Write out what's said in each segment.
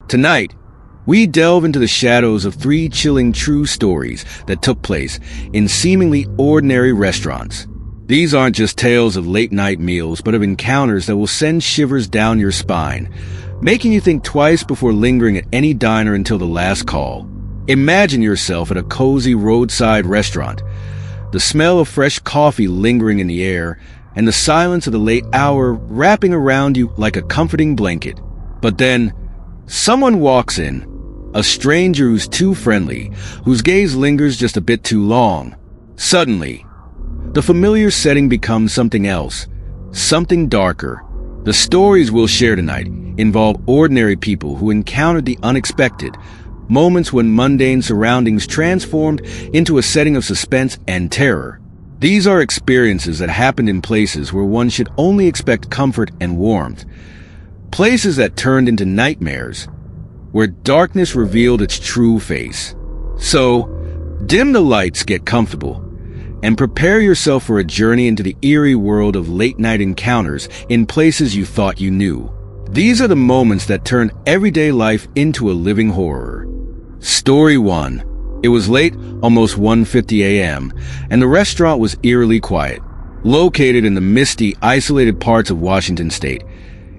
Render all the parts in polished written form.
Tonight, we delve into the shadows of three chilling true stories that took place in seemingly ordinary restaurants. These aren't just tales of late-night meals, but of encounters that will send shivers down your spine, making you think twice before lingering at any diner until the last call. Imagine yourself at a cozy roadside restaurant, the smell of fresh coffee lingering in the air, and the silence of the late hour wrapping around you like a comforting blanket. But then, someone walks in, a stranger who's too friendly, whose gaze lingers just a bit too long. Suddenly, the familiar setting becomes something else, something darker. The stories we'll share tonight involve ordinary people who encountered the unexpected, moments when mundane surroundings transformed into a setting of suspense and terror. These are experiences that happened in places where one should only expect comfort and warmth, places that turned into nightmares, where darkness revealed its true face. So, dim the lights, get comfortable, and prepare yourself for a journey into the eerie world of late-night encounters in places you thought you knew. These are the moments that turn everyday life into a living horror. Story 1. It was late, almost 1:50 a.m., and the restaurant was eerily quiet. Located in the misty, isolated parts of Washington state,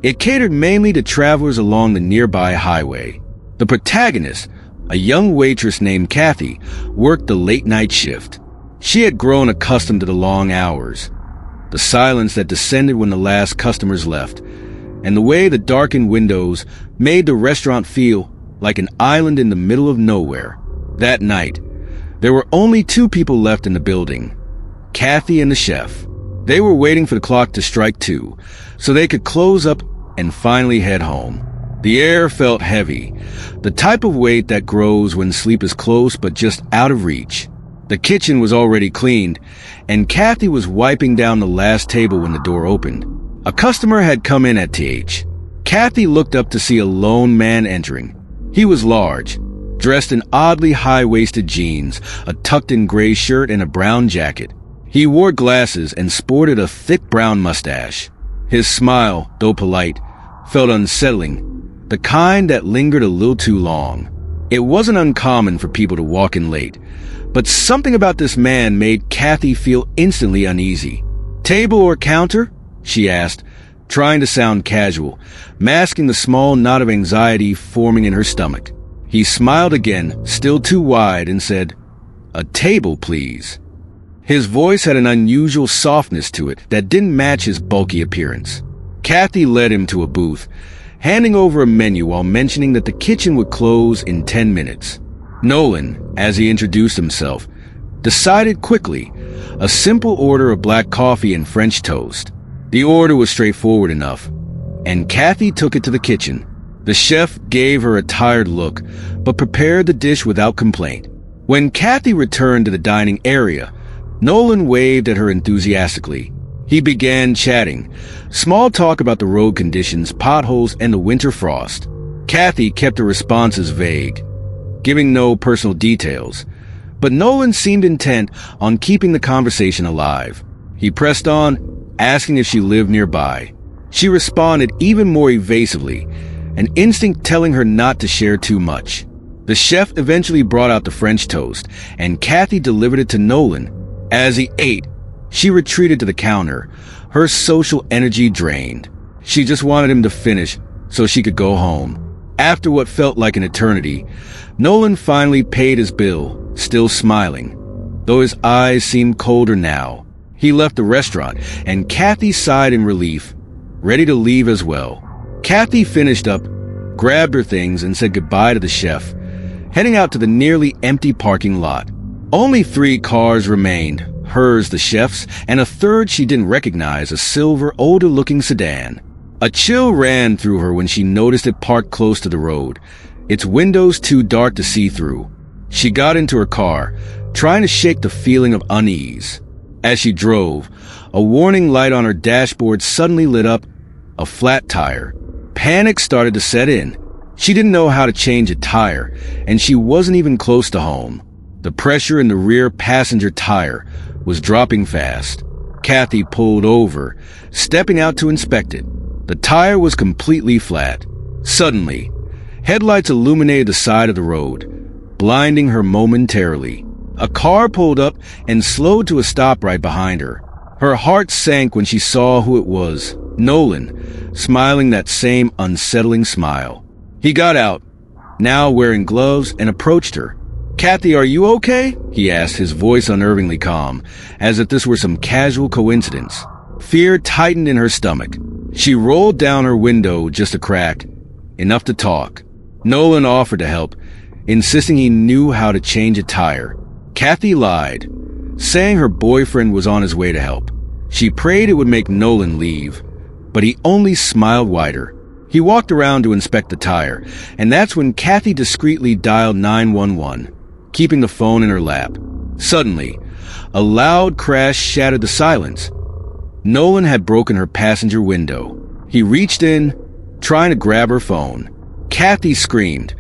it catered mainly to travelers along the nearby highway. The protagonist, a young waitress named Kathy, worked the late-night shift. She had grown accustomed to the long hours, the silence that descended when the last customers left, and the way the darkened windows made the restaurant feel like an island in the middle of nowhere. That night, there were only two people left in the building, Kathy and the chef. They were waiting for the clock to strike 2, so they could close up and finally head home. The air felt heavy, the type of weight that grows when sleep is close but just out of reach. The kitchen was already cleaned, and Kathy was wiping down the last table when the door opened. A customer had come in at TH. Kathy looked up to see a lone man entering. He was large, dressed in oddly high-waisted jeans, a tucked-in gray shirt, and a brown jacket. He wore glasses and sported a thick brown mustache. His smile, though polite, felt unsettling, the kind that lingered a little too long. It wasn't uncommon for people to walk in late, but something about this man made Kathy feel instantly uneasy. "Table or counter?" she asked, trying to sound casual, masking the small knot of anxiety forming in her stomach. He smiled again, still too wide, and said, "A table, please." His voice had an unusual softness to it that didn't match his bulky appearance. Kathy led him to a booth, handing over a menu while mentioning that the kitchen would close in 10 minutes. Nolan, as he introduced himself, decided quickly, a simple order of black coffee and French toast. The order was straightforward enough, and Kathy took it to the kitchen. The chef gave her a tired look, but prepared the dish without complaint. When Kathy returned to the dining area, Nolan waved at her enthusiastically. He began chatting, small talk about the road conditions, potholes, and the winter frost. Kathy kept her responses vague, giving no personal details, but Nolan seemed intent on keeping the conversation alive. He pressed on, asking if she lived nearby. She responded even more evasively, an instinct telling her not to share too much. The chef eventually brought out the French toast, and Kathy delivered it to Nolan. As he ate, she retreated to the counter, her social energy drained. She just wanted him to finish so she could go home. After what felt like an eternity, Nolan finally paid his bill, still smiling, though his eyes seemed colder now. He left the restaurant, and Kathy sighed in relief, ready to leave as well. Kathy finished up, grabbed her things, and said goodbye to the chef, heading out to the nearly empty parking lot. Only 3 cars remained, hers, the chef's, and a third she didn't recognize, a silver, older-looking sedan. A chill ran through her when she noticed it parked close to the road, its windows too dark to see through. She got into her car, trying to shake the feeling of unease. As she drove, a warning light on her dashboard suddenly lit up, a flat tire. Panic started to set in. She didn't know how to change a tire, and she wasn't even close to home. The pressure in the rear passenger tire was dropping fast. Kathy pulled over, stepping out to inspect it. The tire was completely flat. Suddenly, Headlights illuminated the side of the road, blinding her momentarily. A car pulled up and slowed to a stop right behind her. Her heart sank when she saw who it was, Nolan, smiling that same unsettling smile. He got out, now wearing gloves, and approached her. "Kathy, are you okay?" he asked, his voice unnervingly calm, as if this were some casual coincidence. Fear tightened in her stomach. She rolled down her window just a crack, enough to talk. Nolan offered to help, insisting he knew how to change a tire. Kathy lied, saying her boyfriend was on his way to help. She prayed it would make Nolan leave, but he only smiled wider. He walked around to inspect the tire, and that's when Kathy discreetly dialed 911, keeping the phone in her lap. Suddenly, a loud crash shattered the silence. Nolan had broken her passenger window. He reached in, trying to grab her phone. Kathy screamed,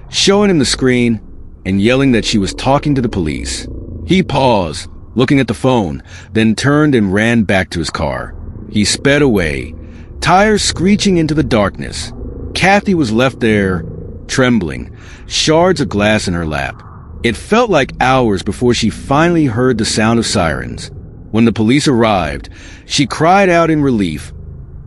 showing him the screen and yelling that she was talking to the police. He paused, looking at the phone, then turned and ran back to his car. He sped away, tires screeching into the darkness. Kathy was left there, trembling, shards of glass in her lap. It felt like hours before she finally heard the sound of sirens. When the police arrived, she cried out in relief,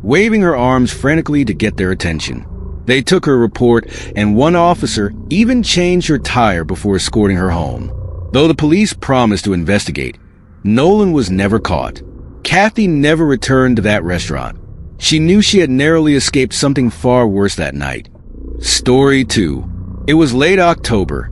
waving her arms frantically to get their attention. They took her report, and one officer even changed her tire before escorting her home. Though the police promised to investigate, Nolan was never caught. Kathy never returned to that restaurant. She knew she had narrowly escaped something far worse that night. Story 2. It was late October,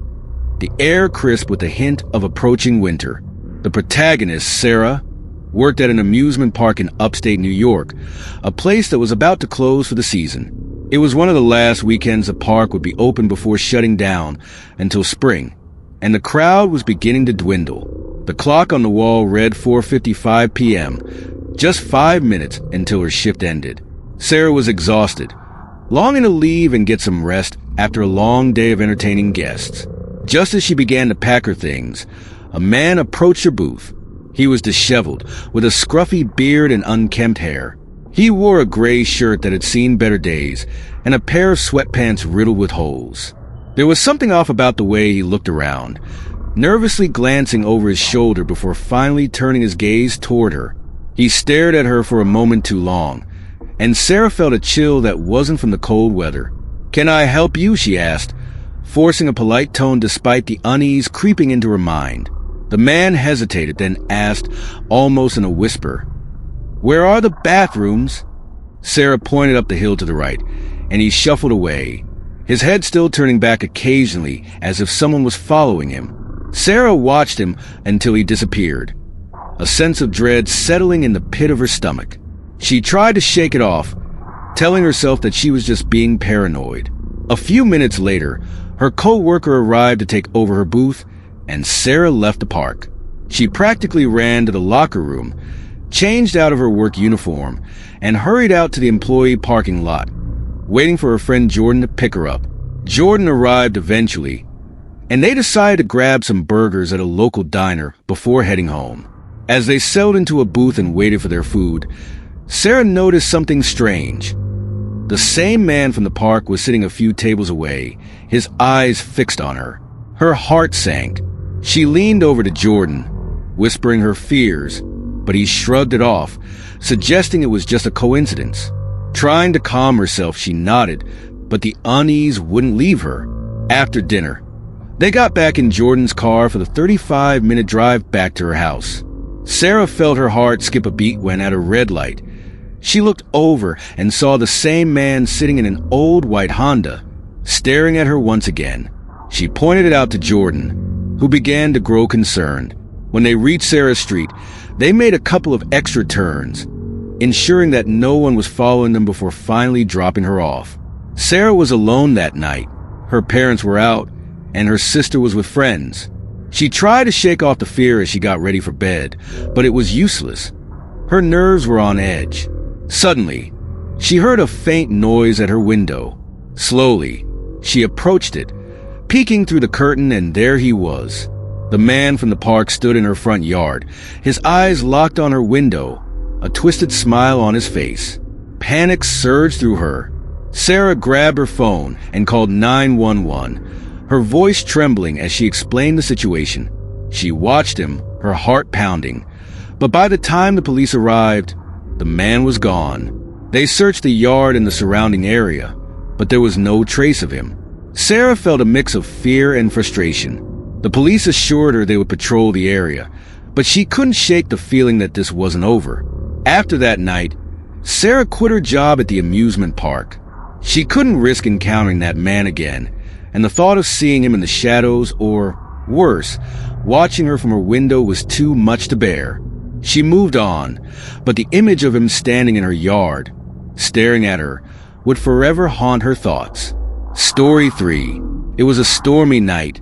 the air crisp with a hint of approaching winter. The protagonist, Sarah, worked at an amusement park in upstate New York, a place that was about to close for the season. It was one of the last weekends the park would be open before shutting down until spring, and the crowd was beginning to dwindle. The clock on the wall read 4:55 p.m., just 5 minutes until her shift ended. Sarah was exhausted, longing to leave and get some rest after a long day of entertaining guests. Just as she began to pack her things, a man approached her booth. He was disheveled, with a scruffy beard and unkempt hair. He wore a gray shirt that had seen better days, and a pair of sweatpants riddled with holes. There was something off about the way he looked around, nervously glancing over his shoulder before finally turning his gaze toward her. He stared at her for a moment too long, and Sarah felt a chill that wasn't from the cold weather. "Can I help you?" she asked, forcing a polite tone despite the unease creeping into her mind. The man hesitated, then asked, almost in a whisper, "Where are the bathrooms?" Sarah pointed up the hill to the right, and he shuffled away, his head still turning back occasionally as if someone was following him. Sarah watched him until he disappeared, a sense of dread settling in the pit of her stomach. She tried to shake it off, telling herself that she was just being paranoid. A few minutes later, her co-worker arrived to take over her booth, and Sarah left the park. She practically ran to the locker room, changed out of her work uniform, and hurried out to the employee parking lot, waiting for her friend Jordan to pick her up. Jordan arrived eventually, and they decided to grab some burgers at a local diner before heading home. As they settled into a booth and waited for their food, Sarah noticed something strange. The same man from the park was sitting a few tables away, his eyes fixed on her. Her heart sank. She leaned over to Jordan, whispering her fears, but he shrugged it off, suggesting it was just a coincidence. Trying to calm herself, she nodded, but the unease wouldn't leave her. After dinner, they got back in Jordan's car for the 35-minute drive back to her house. Sarah felt her heart skip a beat when at a red light, she looked over and saw the same man sitting in an old white Honda, staring at her once again. She pointed it out to Jordan, who began to grow concerned. When they reached Sarah's street, they made a couple of extra turns, ensuring that no one was following them before finally dropping her off. Sarah was alone that night. Her parents were out, and her sister was with friends. She tried to shake off the fear as she got ready for bed, but it was useless. Her nerves were on edge. Suddenly, she heard a faint noise at her window. Slowly, she approached it, peeking through the curtain, and there he was. The man from the park stood in her front yard, his eyes locked on her window, a twisted smile on his face. Panic surged through her. Sarah grabbed her phone and called 911, her voice trembling as she explained the situation. She watched him, her heart pounding. But by the time the police arrived, the man was gone. They searched the yard and the surrounding area, but there was no trace of him. Sarah felt a mix of fear and frustration. The police assured her they would patrol the area, but she couldn't shake the feeling that this wasn't over. After that night, Sarah quit her job at the amusement park. She couldn't risk encountering that man again, and the thought of seeing him in the shadows, or worse, watching her from her window, was too much to bear. She moved on, but the image of him standing in her yard, staring at her, would forever haunt her thoughts. Story 3. It was a stormy night,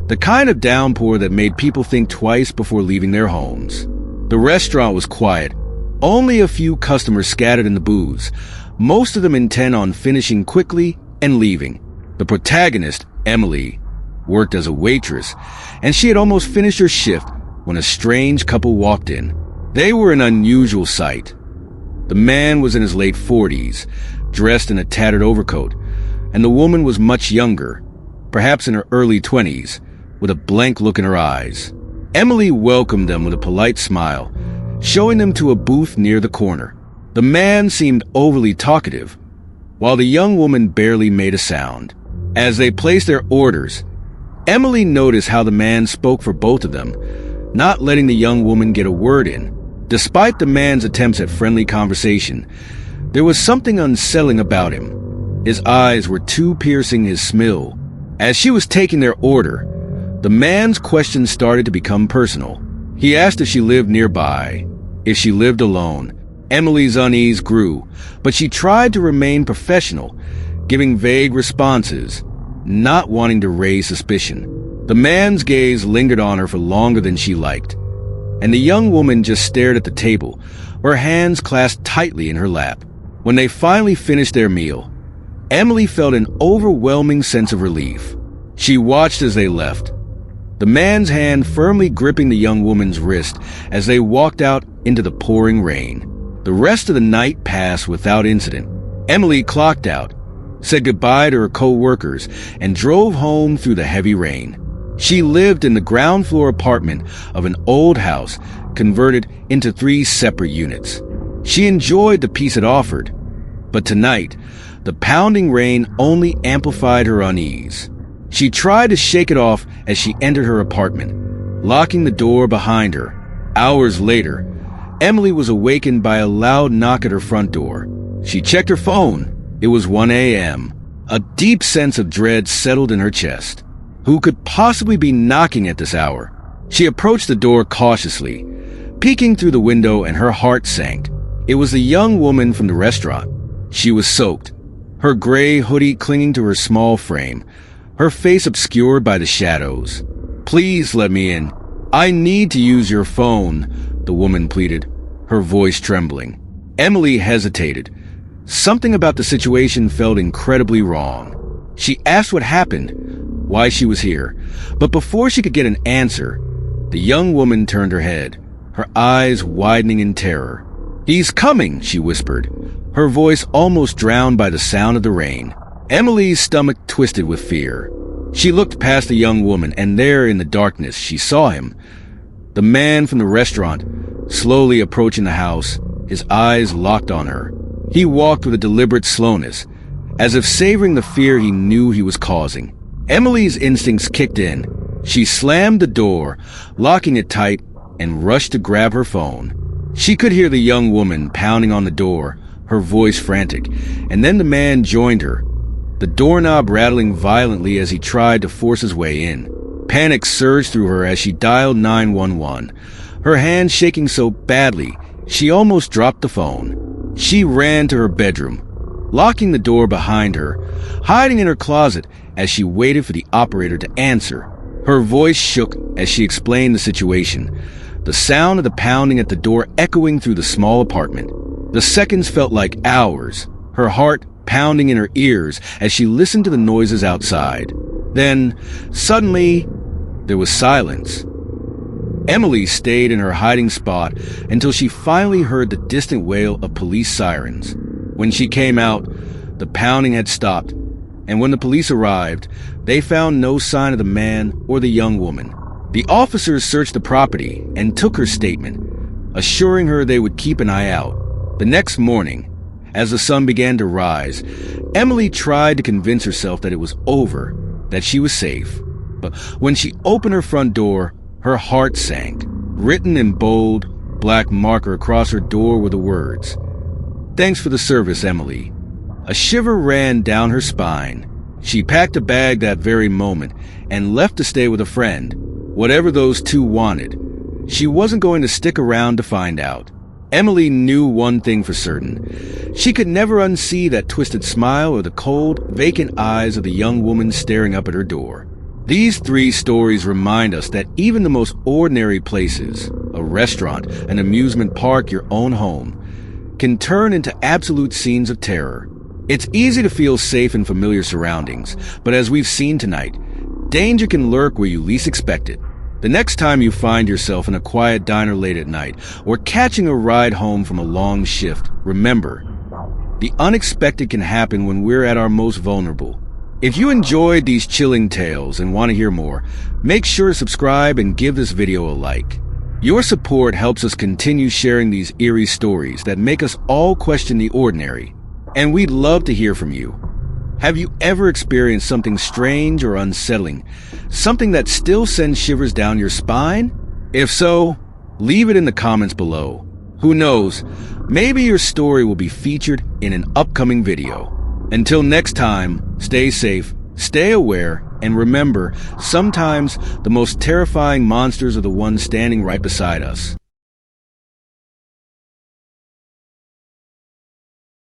the kind of downpour that made people think twice before leaving their homes. The restaurant was quiet, only a few customers scattered in the booths, most of them intent on finishing quickly and leaving. The protagonist, Emily, worked as a waitress, and she had almost finished her shift when a strange couple walked in. They were an unusual sight. The man was in his late 40s, dressed in a tattered overcoat, and the woman was much younger, perhaps in her early 20s, with a blank look in her eyes. Emily welcomed them with a polite smile, showing them to a booth near the corner. The man seemed overly talkative, while the young woman barely made a sound. As they placed their orders, Emily noticed how the man spoke for both of them, not letting the young woman get a word in. Despite the man's attempts at friendly conversation, there was something unsettling about him. His eyes were too piercing, his smile. As she was taking their order, the man's questions started to become personal. He asked if she lived nearby, if she lived alone. Emily's unease grew, but she tried to remain professional, giving vague responses, not wanting to raise suspicion. The man's gaze lingered on her for longer than she liked, and the young woman just stared at the table, her hands clasped tightly in her lap. When they finally finished their meal, Emily felt an overwhelming sense of relief. She watched as they left, the man's hand firmly gripping the young woman's wrist as they walked out into the pouring rain. The rest of the night passed without incident. Emily clocked out, said goodbye to her co-workers, and drove home through the heavy rain. She lived in the ground floor apartment of an old house converted into 3 separate units. She enjoyed the peace it offered, but tonight, the pounding rain only amplified her unease. She tried to shake it off as she entered her apartment, locking the door behind her. Hours later, Emily was awakened by a loud knock at her front door. She checked her phone. It was 1 a.m. A deep sense of dread settled in her chest. Who could possibly be knocking at this hour? She approached the door cautiously, peeking through the window, and her heart sank. It was the young woman from the restaurant. She was soaked, her gray hoodie clinging to her small frame, her face obscured by the shadows. "Please let me in. I need to use your phone," the woman pleaded, her voice trembling. Emily hesitated. Something about the situation felt incredibly wrong. She asked what happened, why she was here, but before she could get an answer, the young woman turned her head, her eyes widening in terror. "He's coming," she whispered, her voice almost drowned by the sound of the rain. Emily's stomach twisted with fear. She looked past the young woman, and there in the darkness she saw him, the man from the restaurant, slowly approaching the house, his eyes locked on her. He walked with a deliberate slowness, as if savoring the fear he knew he was causing. Emily's instincts kicked in. She slammed the door, locking it tight, and rushed to grab her phone. She could hear the young woman pounding on the door, her voice frantic, and then the man joined her, the doorknob rattling violently as he tried to force his way in. Panic surged through her as she dialed 911, her hands shaking so badly she almost dropped the phone. She ran to her bedroom, locking the door behind her, hiding in her closet as she waited for the operator to answer. Her voice shook as she explained the situation, the sound of the pounding at the door echoing through the small apartment. The seconds felt like hours, her heart pounding in her ears as she listened to the noises outside. Then, suddenly, there was silence. Emily stayed in her hiding spot until she finally heard the distant wail of police sirens. When she came out, The pounding had stopped, and when the police arrived, they found no sign of the man or the young woman. The officers searched the property and took her statement, assuring her they would keep an eye out. The next morning, as the sun began to rise, Emily tried to convince herself that it was over, that she was safe. But when she opened her front door, her heart sank. Written in bold, black marker across her door were the words, "Thanks for the service, Emily." A shiver ran down her spine. She packed a bag that very moment and left to stay with a friend. Whatever those two wanted, she wasn't going to stick around to find out. Emily knew one thing for certain. She could never unsee that twisted smile or the cold, vacant eyes of the young woman staring up at her door. These three stories remind us that even the most ordinary places, a restaurant, an amusement park, your own home, can turn into absolute scenes of terror. It's easy to feel safe in familiar surroundings, but as we've seen tonight, danger can lurk where you least expect it. The next time you find yourself in a quiet diner late at night or catching a ride home from a long shift, remember, the unexpected can happen when we're at our most vulnerable. If you enjoyed these chilling tales and want to hear more, make sure to subscribe and give this video a like. Your support helps us continue sharing these eerie stories that make us all question the ordinary. And we'd love to hear from you. Have you ever experienced something strange or unsettling? Something that still sends shivers down your spine? If so, leave it in the comments below. Who knows, maybe your story will be featured in an upcoming video. Until next time, stay safe, stay aware, and remember, sometimes the most terrifying monsters are the ones standing right beside us.